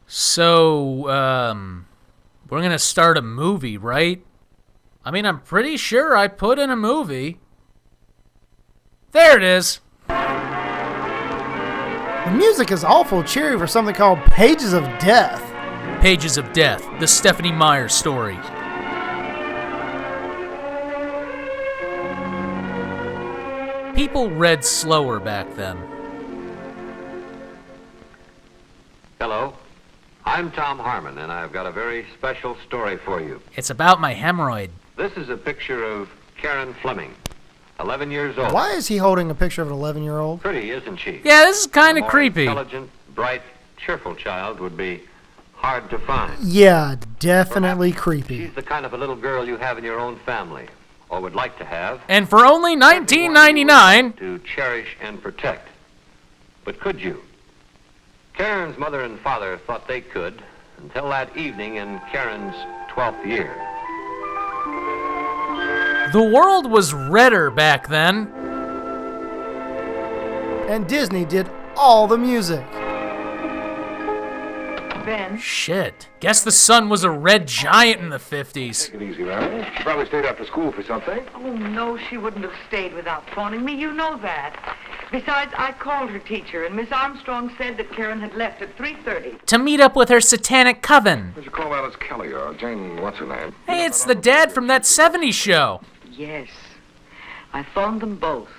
So, we're gonna start a movie, right? I mean, I'm pretty sure I put in a movie. There it is. The music is awful cheery for something called Pages of Death. Pages of Death, the Stephanie Meyer story. People read slower back then. Hello, I'm Tom Harmon, and I've got a very special story for you. It's about my hemorrhoid. This is a picture of Karen Fleming, 11 years old. Why is he holding a picture of an 11-year-old? Pretty, isn't she? Yeah, this is kind A of more creepy. Intelligent, bright, cheerful child would be hard to find. Yeah, definitely Perhaps creepy. She's the kind of a little girl you have in your own family, or would like to have. And for only $19.99, To cherish and protect. But could you? Karen's mother and father thought they could until that evening in Karen's 12th year. the world was redder back then. And Disney did all the music. Ben. Shit. Guess the sun was a red giant in the 50s. Take it easy, Mary. She probably stayed after school for something. Oh, no, she wouldn't have stayed without phoning me. You know that. Besides, I called her teacher, and Miss Armstrong said that Karen had left at 3:30. To meet up with her satanic coven. Did you call Alice Kelly or Jane, what's her name? Hey, it's the dad from that 70s show. Yes. I phoned them both.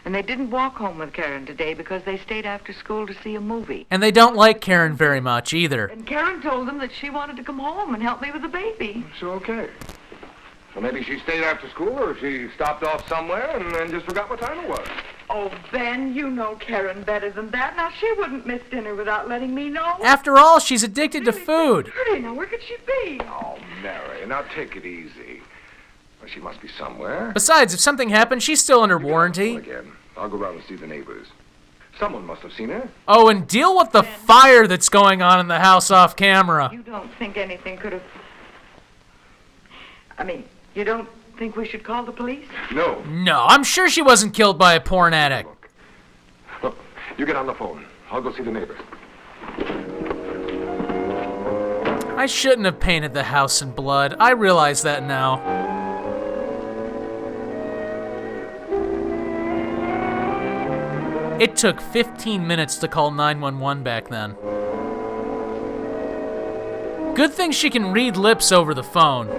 And they didn't walk home with Karen today because they stayed after school to see a movie. And they don't like Karen very much either. And Karen told them that she wanted to come home and help me with the baby. So, okay. So maybe she stayed after school, or she stopped off somewhere and then just forgot what time it was. Oh, Ben, you know Karen better than that. Now, she wouldn't miss dinner without letting me know. After all, she's addicted to food. Pretty, now where could she be? Oh, Mary, now take it easy. Well, she must be somewhere. Besides, if something happened, she's still under You get on the warranty. phone again. I'll go around and see the neighbors. Someone must have seen her. Oh, and deal with the fire that's going on in the house off camera. You don't think anything could have... I mean, you don't think we should call the police? No. No, I'm sure she wasn't killed by a porn addict. Look, you get on the phone. I'll go see the neighbors. I shouldn't have painted the house in blood. I realize that now. It took 15 minutes to call 911 back then. Good thing she can read lips over the phone.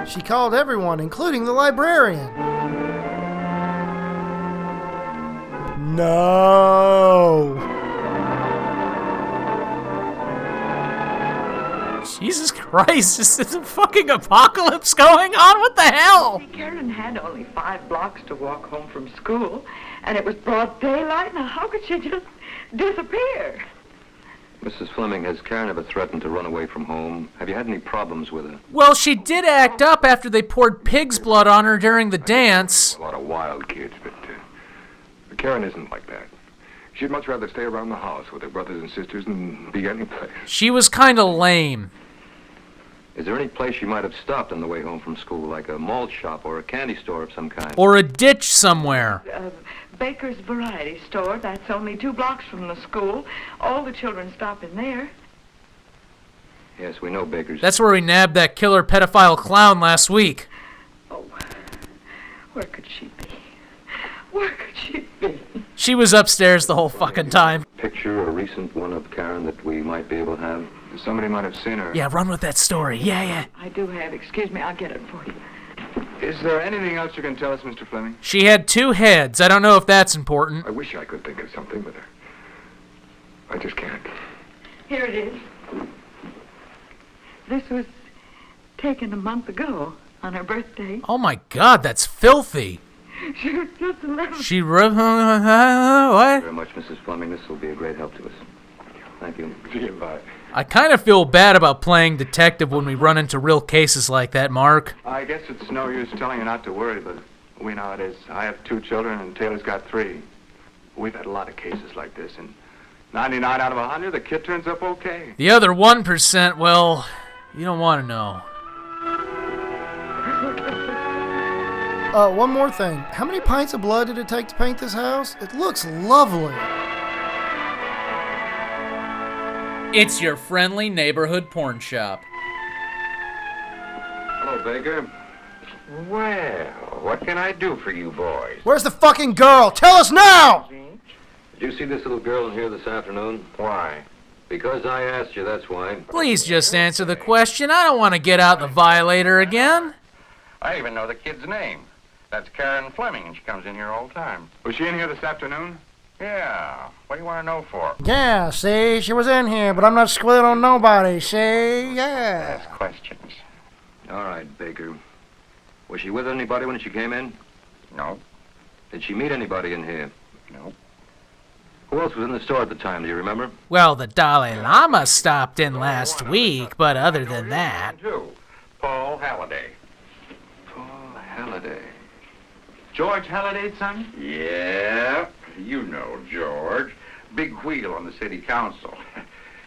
She called everyone, including the librarian. No. Jesus Christ, is this a fucking apocalypse going on? What the hell? See, Karen had only 5 blocks to walk home from school, and it was broad daylight. Now, how could she just disappear? Mrs. Fleming, has Karen ever threatened to run away from home? Have you had any problems with her? Well, she did act up after they poured pig's blood on her during the dance. A lot of wild kids, but Karen isn't like that. She'd much rather stay around the house with her brothers and sisters than be anyplace. She was kind of lame. Is there any place she might have stopped on the way home from school, like a malt shop or a candy store of some kind? Or a ditch somewhere. Baker's Variety Store. That's only 2 blocks from the school. All the children stop in there. Yes, we know Baker's. That's where we nabbed that killer pedophile clown last week. Oh, where could she be? Where could she be? She was upstairs the whole fucking time. Picture, a recent one of Karen that we might be able to have? Somebody might have seen her. Yeah, run with that story. Yeah. I do have. Excuse me, I'll get it for you. Is there anything else you can tell us, Mr. Fleming? She had 2 heads. I don't know if that's important. I wish I could think of something with her. I just can't. Here it is. This was taken a month ago on her birthday. Oh my God, that's filthy. She was just 11. She what? Very much, Mrs. Fleming. This will be a great help to us. Thank you. See you, bye. I kind of feel bad about playing detective when we run into real cases like that, Mark. I guess it's no use telling you not to worry, but we know how it is. I have 2 children, and Taylor's got 3. We've had a lot of cases like this, and 99 out of 100, the kid turns up okay. The other 1%, well, you don't want to know. One more thing. How many pints of blood did it take to paint this house? It looks lovely. It's your friendly neighborhood porn shop. Hello, Baker. Well, what can I do for you boys? Where's the fucking girl? Tell us now! Did you see this little girl in here this afternoon? Why? Because I asked you, that's why. Please just answer the question. I don't want to get out the violator again. I even know the kid's name. That's Karen Fleming, and she comes in here all the time. Was she in here this afternoon? Yeah. What do you want to know for? Yeah, see, she was in here, but I'm not squealing on nobody, see? Yeah. Ask questions. All right, Baker. Was she with anybody when she came in? No. Did she meet anybody in here? No. Who else was in the store at the time, do you remember? Well, the Dalai Lama stopped in last week, but other than that... Too. Paul Halliday. Paul Halliday. George Halliday's son? Yeah. You know George. Big wheel on the city council.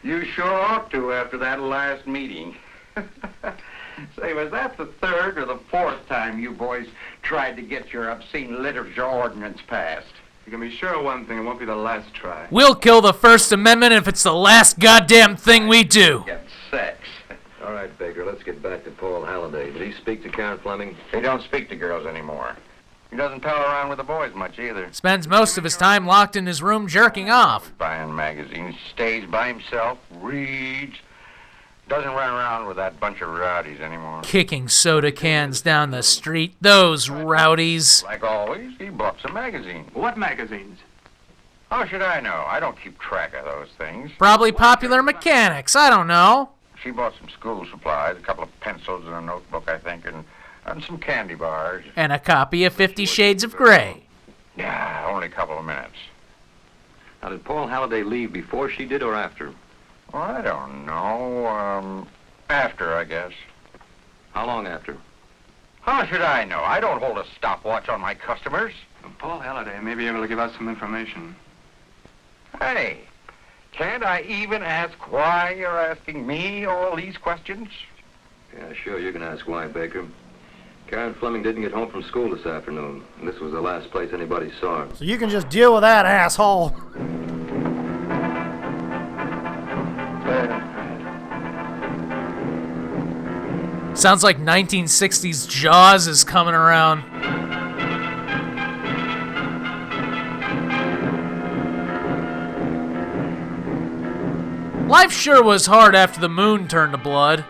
You sure ought to after that last meeting. Say, was that the third or the fourth time you boys tried to get your obscene literature ordinance passed? You can be sure of one thing, it won't be the last try. We'll kill the First Amendment if it's the last goddamn thing we do. Get sex. All right, Baker, let's get back to Paul Halliday. Did he speak to Karen Fleming? He don't speak to girls anymore. He doesn't pal around with the boys much either. Spends most of his time locked in his room jerking off. Buying magazines, stays by himself, reads. Doesn't run around with that bunch of rowdies anymore. Kicking soda cans down the street. Those rowdies. Like always, he bought some magazines. What magazines? How should I know? I don't keep track of those things. Probably Popular Mechanics. I don't know. She bought some school supplies, a couple of pencils and a notebook, I think, and some candy bars. And a copy of 50 Shades of Grey. Yeah, only a couple of minutes. Now, did Paul Halliday leave before she did or after? Well, I don't know. After, I guess. How long after? How should I know? I don't hold a stopwatch on my customers. Paul Halliday may be able to give us some information. Hey, can't I even ask why you're asking me all these questions? Yeah, sure, you can ask why, Baker. Karen Fleming didn't get home from school this afternoon, and this was the last place anybody saw her. So you can just deal with that, asshole. Sounds like 1960s Jaws is coming around. Life sure was hard after the moon turned to blood.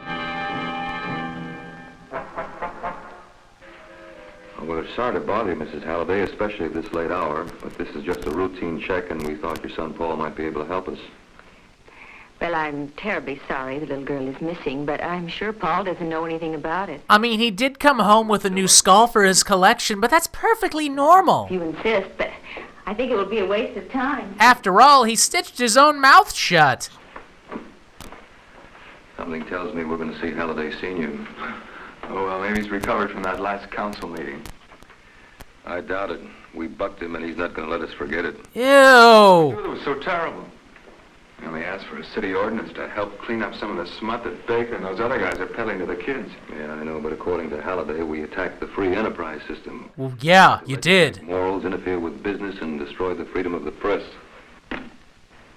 Well, we're sorry to bother you, Mrs. Halliday, especially at this late hour, but this is just a routine check, and we thought your son Paul might be able to help us. Well, I'm terribly sorry the little girl is missing, but I'm sure Paul doesn't know anything about it. I mean, he did come home with a new skull for his collection, but that's perfectly normal. If you insist, but I think it would be a waste of time. After all, he stitched his own mouth shut. Something tells me we're going to see Halliday Sr. Oh, well, maybe he's recovered from that last council meeting. I doubt it. We bucked him, and he's not going to let us forget it. Ew. It was so terrible. We only asked for a city ordinance to help clean up some of the smut that Baker and those other guys are peddling to the kids. Yeah, I know, but according to Halliday, we attacked the free enterprise system. Well, yeah, you did. Morals, interfere with business, and destroy the freedom of the press.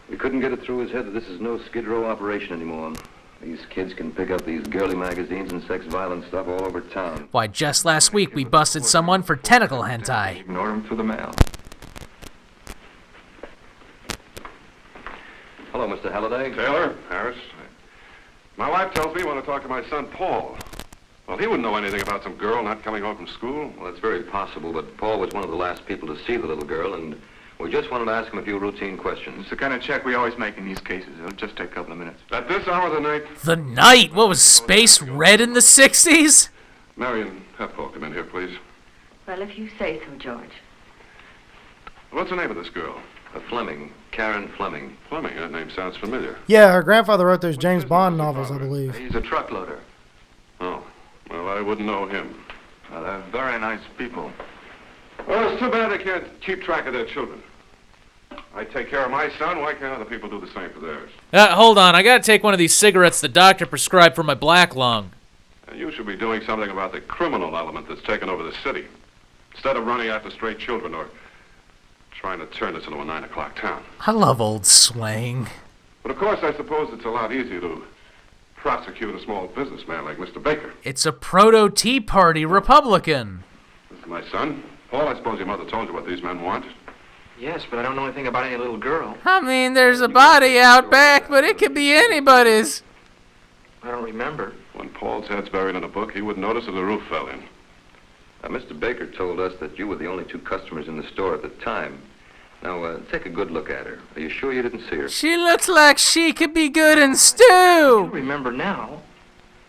We couldn't get it through his head that this is no Skid Row operation anymore. These kids can pick up these girly magazines and sex violent stuff all over town. Why, just last week we busted someone for tentacle hentai. Ignored him through the mail. Hello, Mr. Halliday. Taylor, Harris. My wife tells me you want to talk to my son, Paul. Well, he wouldn't know anything about some girl not coming home from school. Well, it's very possible, but Paul was one of the last people to see the little girl, and we just wanted to ask him a few routine questions. It's the kind of check we always make in these cases. It'll just take a couple of minutes. At this hour of the night, The night? What was space red in the 60s? Marion Heffel, come in here, please. Well, if you say so, George. What's the name of this girl? Fleming. Karen Fleming. Fleming, that name sounds familiar. Yeah, her grandfather wrote those James Bond novels, I believe. He's a truck loader. Oh, well, I wouldn't know him. Well, they're very nice people. Well, it's too bad they can't keep track of their children. I take care of my son, why can't other people do the same for theirs? Hold on, I gotta take one of these cigarettes the doctor prescribed for my black lung. And you should be doing something about the criminal element that's taken over the city. instead of running after stray children or trying to turn this into a 9 o'clock town. I love old slang. But of course, I suppose it's a lot easier to prosecute a small businessman like Mr. Baker. It's a proto-Tea Party Republican. This is my son. Paul, I suppose your mother told you what these men want. Yes, but I don't know anything about any little girl. I mean, there's a body out back, but it could be anybody's. I don't remember. When Paul's head's buried in a book, he would notice if the roof fell in. Mr. Baker told us that you were the only two customers in the store at the time. Now, take a good look at her. Are you sure you didn't see her? She looks like she could be good in I stew. don't remember now.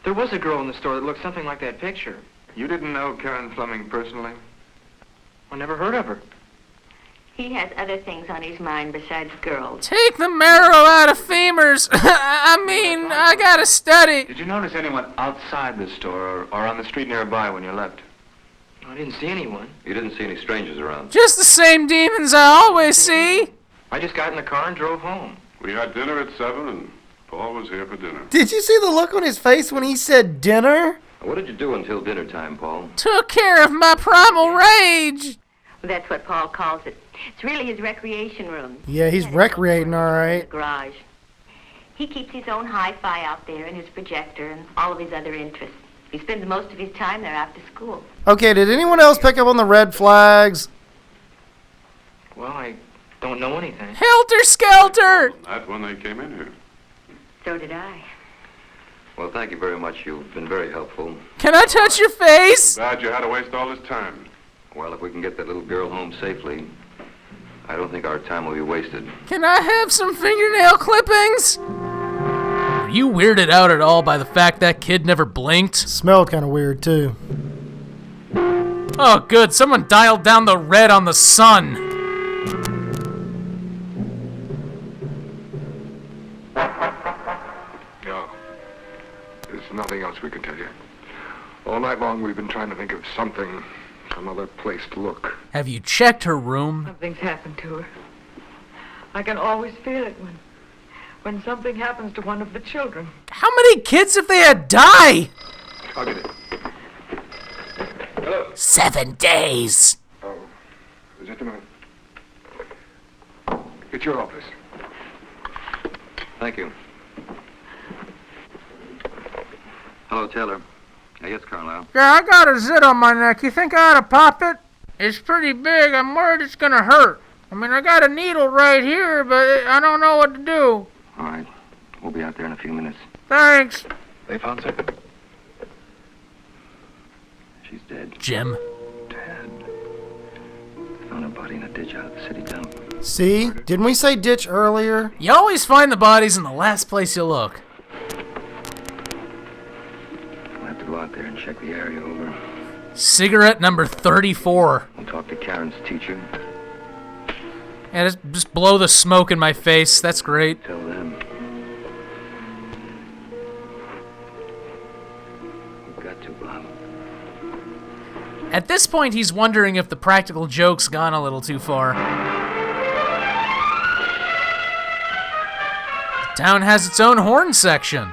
There was a girl in the store that looked something like that picture. You didn't know Karen Fleming personally? I never heard of her. He has other things on his mind besides girls. Take the marrow out of femurs. I gotta study. Did you notice anyone outside the store or on the street nearby when you left? I didn't see anyone. You didn't see any strangers around? Just the same demons I always see. I just got in the car and drove home. We had dinner at 7, and Paul was here for dinner. Did you see the look on his face when he said dinner? What did you do until dinner time, Paul? Took care of my primal rage. That's what Paul calls it. It's really his recreation room. Yeah, he's recreating, all The right. garage. He keeps his own hi-fi out there and his projector and all of his other interests. He spends most of his time there after school. Okay, did anyone else pick up on the red flags? Well, I don't know anything. Helter-skelter. Not when they came in here. So did I. Well, thank you very much. You've been very helpful. Can I touch your face? Glad you had to waste all this time. Well, if we can get that little girl home safely, I don't think our time will be wasted. Can I have some fingernail clippings? Were you weirded out at all by the fact that kid never blinked? Smelled kind of weird, too. Oh, good. Someone dialed down the red on the sun. No. There's nothing else we can tell you. All night long, we've been trying to think of something, some other place to look. Have you checked her room? Something's happened to her. I can always feel it when something happens to one of the children. How many kids have they had die? I'll get it. 7 days. Oh, just a minute. It's your office. Thank you. Hello, Taylor. Yes, Carlisle. Yeah, I got a zit on my neck. You think I ought to pop it? It's pretty big. I'm worried it's gonna hurt. I mean, I got a needle right here, but I don't know what to do. All right. We'll be out there in a few minutes. Thanks. They found something? She's dead. Jim. Dad. Found a body in a ditch out of the city dump. See? Didn't we say ditch earlier? You always find the bodies in the last place you look. We'll have to go out there and check the area over. Cigarette number 34. We'll talk to Karen's teacher. And just blow the smoke in my face. That's great. Tell them. We've got to, Bob. At this point, he's wondering if the practical joke's gone a little too far. The town has its own horn section.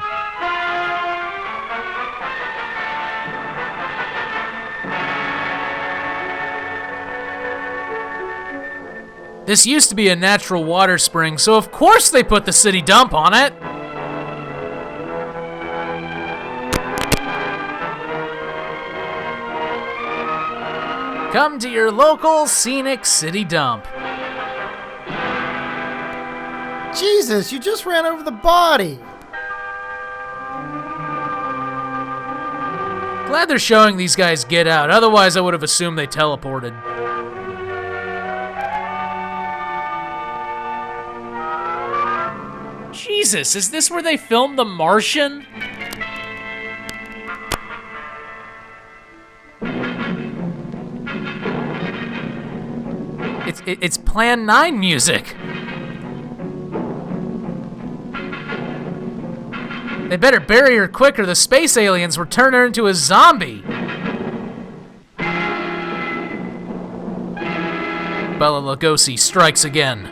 This used to be a natural water spring, so of course they put the city dump on it. Come to your local scenic city dump. Jesus, you just ran over the body. Glad they're showing these guys get out, otherwise I would have assumed they teleported. Jesus, is this where they filmed The Martian? It's Plan 9 music. They better bury her quick or the space aliens will turn her into a zombie. Bela Lugosi strikes again.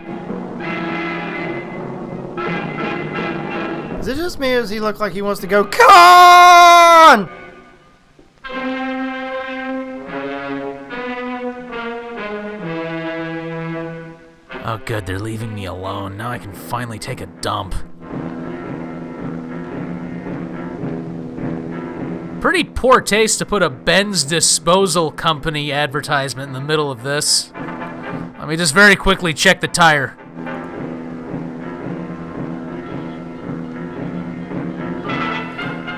Is it just me or does he look like he wants to go, come on? Oh, good, they're leaving me alone. Now I can finally take a dump. Pretty poor taste to put a Ben's Disposal Company advertisement in the middle of this. Let me just very quickly check the tire.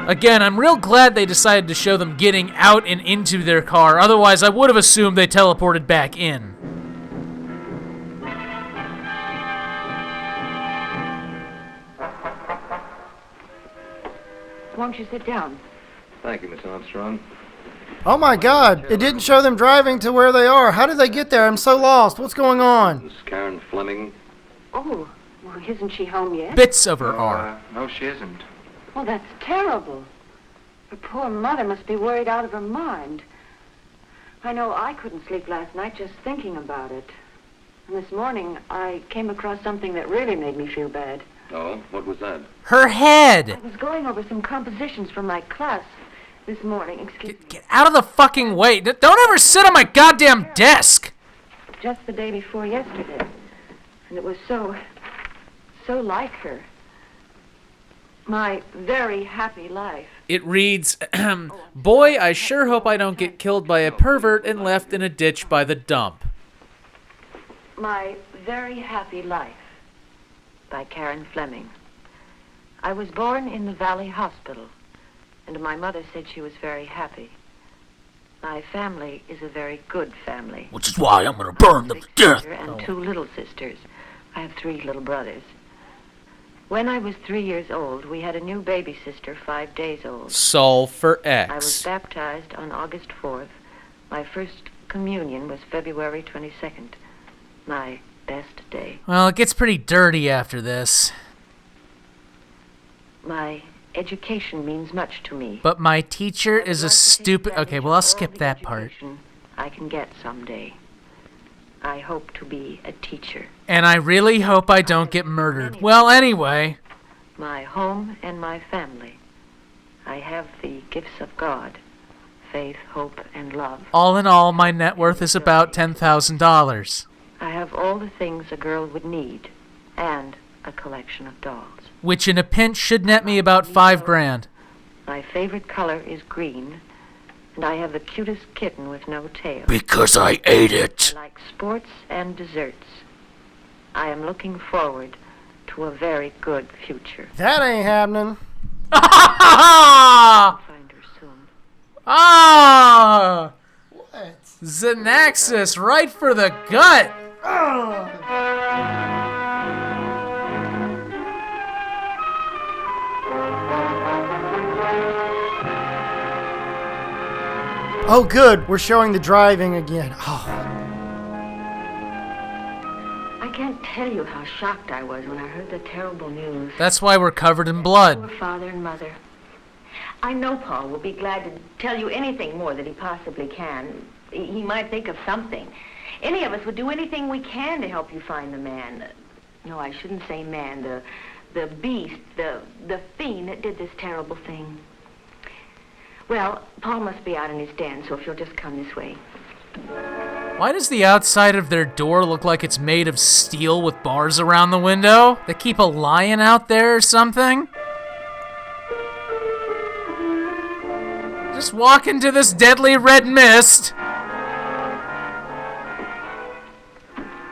Again, I'm real glad they decided to show them getting out and into their car. Otherwise, I would have assumed they teleported back in. Won't you sit down? Thank you, Miss Armstrong. Oh my God, it didn't show them driving to where they are. How did they get there? I'm so lost. What's going on? Miss Karen Fleming. Oh, well, isn't she home yet? Bits of her are. No, she isn't. Well, that's terrible. Her poor mother must be worried out of her mind. I know I couldn't sleep last night just thinking about it. And this morning, I came across something that really made me feel bad. Oh, what was that? Her head! I was going over some compositions from my class this morning. Excuse me. Get out of the fucking way. Don't ever sit on my goddamn desk! Just the day before yesterday. And it was so like her. My very happy life. It reads, Boy, I sure hope I don't get killed by a pervert and left in a ditch by the dump. My very happy life. By Karen Fleming. I was born in the Valley Hospital, and my mother said she was very happy. My family is a very good family. Which is why I'm gonna burn them to death. And 2 little sisters. I have 3 little brothers. When I was 3 years old, we had a new baby sister 5 days old. Sol for I was X. baptized on August 4th. My first communion was February 22nd. My best day. Well, it gets pretty dirty after this. My education means much to me. But my teacher is a I'd like to take stupid... advantage Okay, of well, I'll all skip the that part. education I can get someday. I hope to be a teacher. And I really hope I don't get murdered. Well, anyway. My home and my family. I have the gifts of God. Faith, hope, and love. All in all, my net worth is about $10,000. I have all the things a girl would need. And a collection of dolls. Which in a pinch should net me about $5 grand. My favorite color is green. And I have the cutest kitten with no tail. Because I ate it. I like sports and desserts. I am looking forward to a very good future. That ain't happening. Ah! Find her soon. Ah! What? Xanaxis, right for the gut. Oh, good. We're showing the driving again. Oh. I can't tell you how shocked I was when I heard the terrible news. That's why we're covered in Poor blood. father and mother. I know Paul will be glad to tell you anything more that he possibly can. He might think of something. Any of us would do anything we can to help you find the man. No, I shouldn't say man. The beast, the fiend that did this terrible thing. Well, Paul must be out in his den, so if you'll just come this way. Why does the outside of their door look like it's made of steel with bars around the window? They keep a lion out there or something? Just walk into this deadly red mist.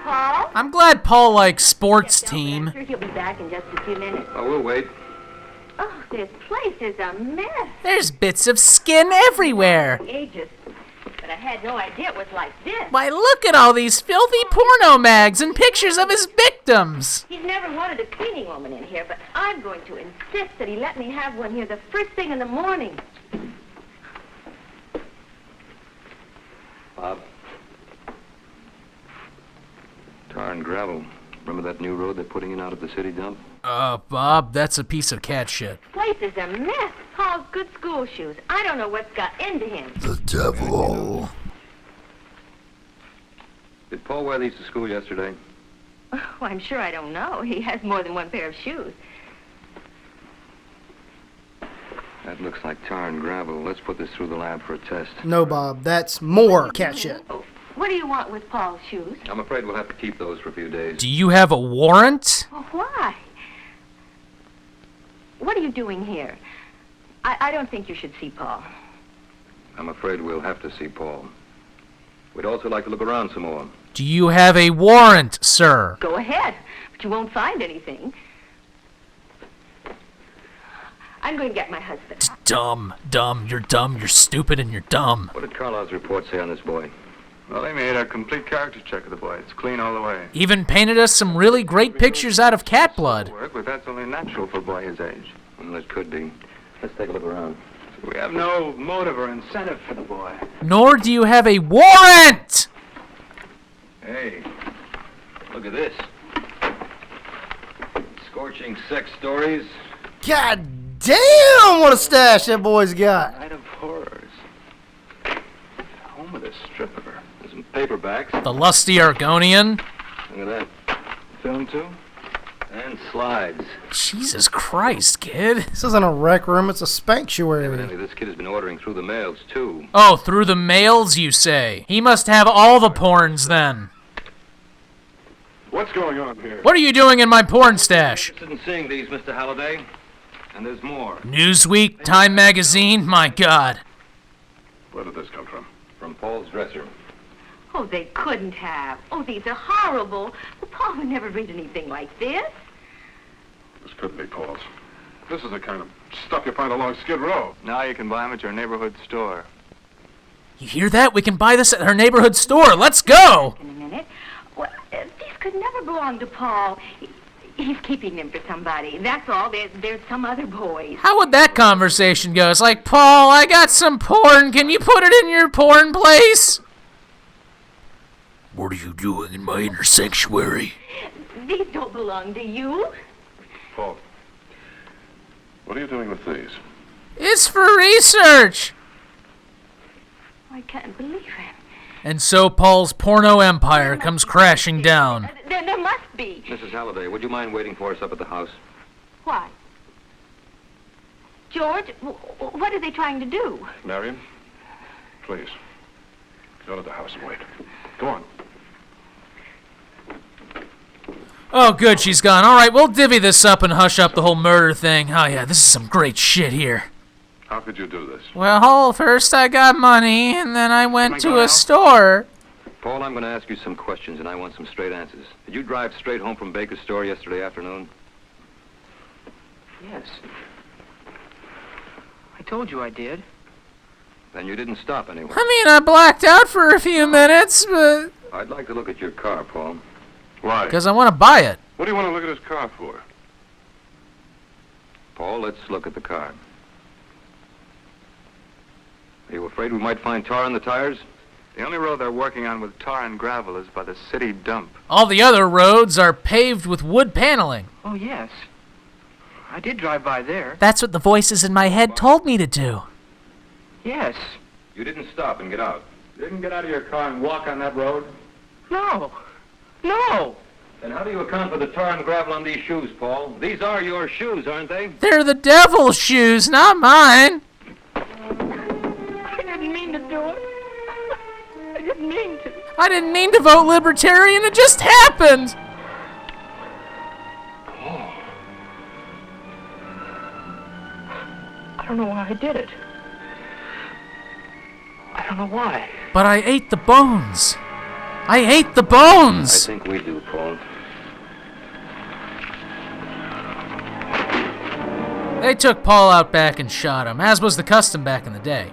Paul? I'm glad Paul likes sports team. I'm sure he'll be back in just a few minutes. Oh, we'll wait. Oh, this place is a mess. There's bits of skin everywhere. Ages. But I had no idea it was like this. Why, look at all these filthy porno mags and pictures of his victims. He's never wanted a cleaning woman in here, but I'm going to insist that he let me have one here the first thing in the morning. Bob. Tar and gravel. Remember that new road they're putting in out of the city dump? Bob, that's a piece of cat shit. This place is a mess. Paul's good school shoes. I don't know what's got into him. The devil. Did Paul wear these to school yesterday? Oh, I'm sure I don't know. He has more than one pair of shoes. That looks like tar and gravel. Let's put this through the lab for a test. No, Bob. That's more cat shit. Oh, What do you want with Paul's shoes? I'm afraid we'll have to keep those for a few days. Do you have a warrant? Well, why? What are you doing here? I don't think you should see Paul. I'm afraid we'll have to see Paul. We'd also like to look around some more. Do you have a warrant, sir? Go ahead, but you won't find anything. I'm going to get my husband. Dumb, you're stupid, and you're dumb. What did Carlisle's report say on this boy? Well, they made a complete character check of the boy. It's clean all the way. Even painted us some really great pictures out of cat blood. Work, but that's only natural for a boy his age. Well, it could be. Let's take a look around. We have no motive or incentive for the boy. Nor do you have a warrant! Hey, look at this. Scorching sex stories. God damn, what a stash that boy's got. Night of horrors. Home of the stripper. There's some paperbacks. The lusty Argonian. Look at that. Film too? And slides. Jesus Christ, kid. This isn't a rec room, it's a sanctuary. Evidently, this kid has been ordering through the mails, too. Oh, through the mails, you say? He must have all the porns, then. What's going on here? What are you doing in my porn stash? Interested in seeing these, Mr. Halliday? And there's more. Newsweek, Time Magazine, my God. Where did this come from? From Paul's dresser. Oh, they couldn't have. Oh, these are horrible. Well, Paul would never read anything like this. This couldn't be Paul's. This is the kind of stuff you find along Skid Row. Now you can buy them at your neighborhood store. You hear that? We can buy this at our neighborhood store. Let's go! In a minute. Well, these could never belong to Paul. He's keeping them for somebody. That's all. There's some other boys. How would that conversation go? It's like, Paul, I got some porn. Can you put it in your porn place? What are you doing in my inner sanctuary? These don't belong to you. Paul, what are you doing with these? It's for research. I can't believe it. And so Paul's porno empire comes crashing down. There must be. Mrs. Halliday, would you mind waiting for us up at the house? Why? George, what are they trying to do? Marion, please, go to the house and wait. Go on. Oh, good, she's gone. All right, we'll divvy this up and hush up the whole murder thing. Oh, yeah, this is some great shit here. How could you do this? Well, first I got money, and then I went to a store. Paul, I'm going to ask you some questions, and I want some straight answers. Did you drive straight home from Baker's store yesterday afternoon? Yes. I told you I did. Then you didn't stop anywhere. I mean, I blacked out for a few minutes, but... I'd like to look at your car, Paul. Why? Because I want to buy it. What do you want to look at his car for? Paul, let's look at the car. Are you afraid we might find tar on the tires? The only road they're working on with tar and gravel is by the city dump. All the other roads are paved with wood paneling. Oh, yes. I did drive by there. That's what the voices in my head told me to do. Yes. You didn't stop and get out. You didn't get out of your car and walk on that road? No. No. Then how do you account for the tar and gravel on these shoes, Paul? These are your shoes, aren't they? They're the devil's shoes, not mine. I didn't mean to do it. I didn't mean to. I didn't mean to vote libertarian, it just happened. I don't know why I did it. I don't know why. But I ate the bones. I ate the I bones. think we do, Paul. They took Paul out back and shot him, as was the custom back in the day.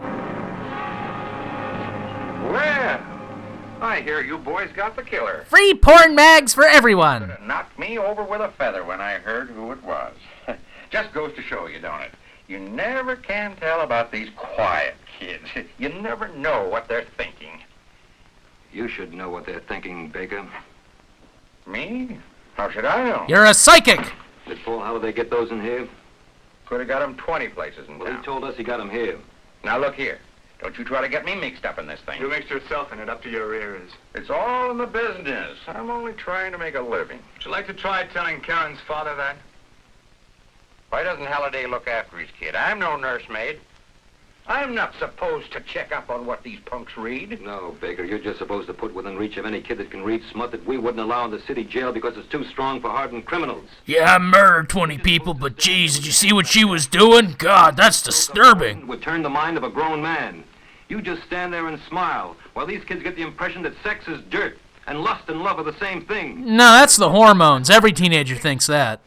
Well, I hear you boys got the killer. Free porn mags for everyone. Knocked me over with a feather when I heard who it was. Just goes to show you, don't it? You never can tell about these quiet kids. You never know what they're thinking. You should know what they're thinking, Baker. Me? How should I know? You're a psychic. Did Paul Halliday get those in here? Could have got them 20 places in Well, he town. told us he got them here. Now look here. Don't you try to get me mixed up in this thing. You mixed yourself in it up to your ears. It's all in the business. I'm only trying to make a living. Would you like to try telling Karen's father that? Why doesn't Halliday look after his kid? I'm no nursemaid. I'm not supposed to check up on what these punks read. No, Baker, you're just supposed to put within reach of any kid that can read smut that we wouldn't allow in the city jail because it's too strong for hardened criminals. Yeah, I murdered 20 people, but geez, did you see what she was doing? God, that's disturbing. It would turn the mind of a grown man. You just stand there and smile while these kids get the impression that sex is dirt and lust and love are the same thing. No, that's the hormones. Every teenager thinks that.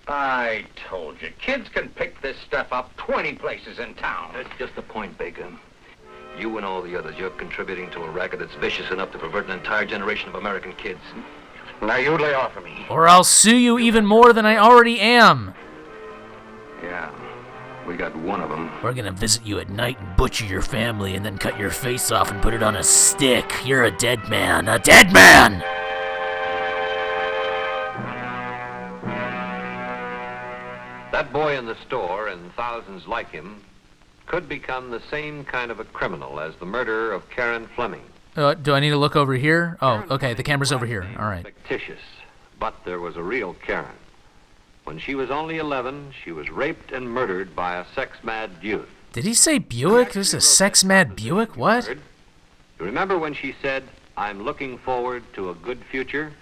I told you, kids can pick this stuff up 20 places in town. That's just the point, Baker. You and all the others, you're contributing to a racket that's vicious enough to pervert an entire generation of American kids. Now you lay off of me. Or I'll sue you even more than I already am. Yeah, we got one of them. We're gonna visit you at night and butcher your family and then cut your face off and put it on a stick. You're a dead man. A dead man! That boy in the store and thousands like him could become the same kind of a criminal as the murderer of Karen Fleming. Do I need to look over here? Oh, okay, the camera's over here. All right. Fictitious, but there was a real Karen. When she was only 11, she was raped and murdered by a sex-mad youth. Did he say Buick? There's a sex-mad Buick? What? You remember when she said, "I'm looking forward to a good future,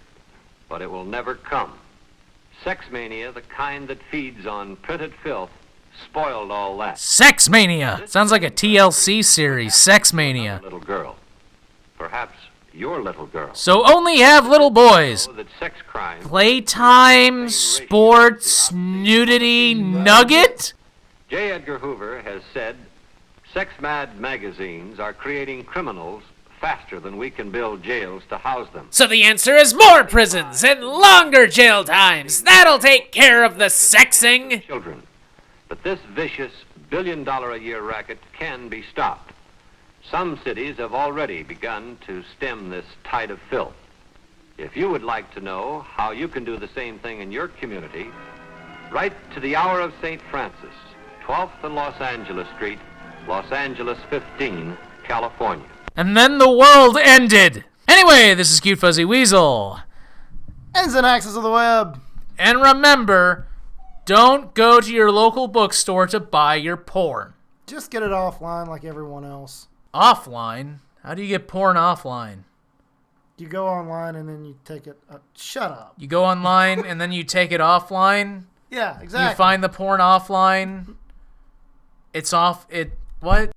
but it will never come"? Sex mania, the kind that feeds on printed filth, spoiled all that. Sex Mania! Sounds like a TLC series. Sex Mania. Little girl. Perhaps your little girl. So only have little boys. Know that sex crime. Playtime, sports, nudity, nugget? J. Edgar Hoover has said, sex-mad magazines are creating criminals faster than we can build jails to house them. So the answer is more prisons and longer jail times. That'll take care of the sexing. Children. But this vicious billion-dollar-a-year racket can be stopped. Some cities have already begun to stem this tide of filth. If you would like to know how you can do the same thing in your community, write to the Hour of St. Francis, 12th and Los Angeles Street, Los Angeles 15, California. And then the world ended. Anyway, this is Cute Fuzzy Weasel. Ends and axis of the web. And remember, don't go to your local bookstore to buy your porn. Just get it offline like everyone else. Offline? How do you get porn offline? You go online and then you take it... shut up. You go online and then you take it offline? Yeah, exactly. You find the porn offline? It's off... What?